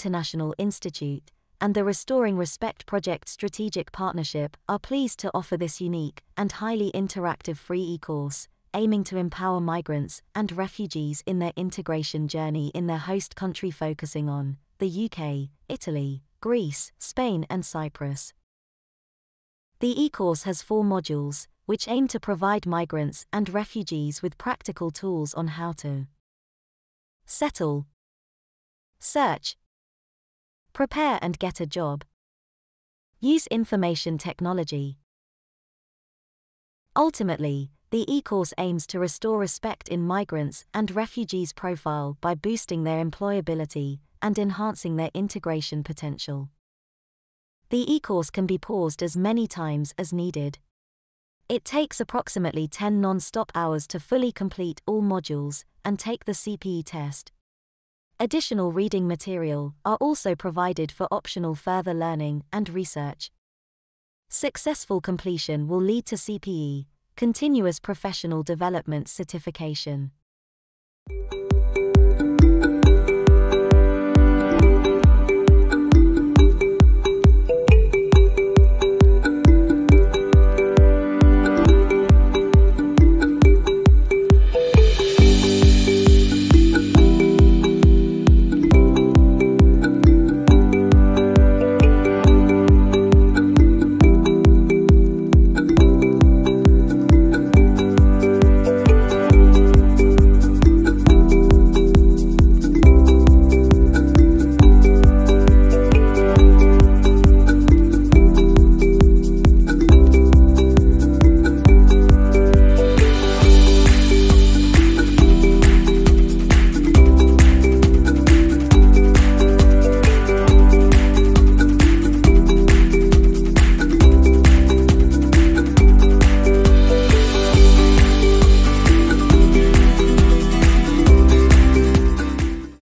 International Institute, and the Restoring Respect Project Strategic Partnership are pleased to offer this unique and highly interactive free e-course, aiming to empower migrants and refugees in their integration journey in their host country, focusing on the UK, Italy, Greece, Spain and Cyprus. The e-course has 4 modules, which aim to provide migrants and refugees with practical tools on how to settle, search, prepare and get a job, use information technology. Ultimately, the e-course aims to restore respect in migrants and refugees' profile by boosting their employability and enhancing their integration potential. The e-course can be paused as many times as needed. It takes approximately 10 non-stop hours to fully complete all modules and take the CPE test. Additional reading material are also provided for optional further learning and research. Successful completion will lead to CPE, Continuous Professional Development Certification.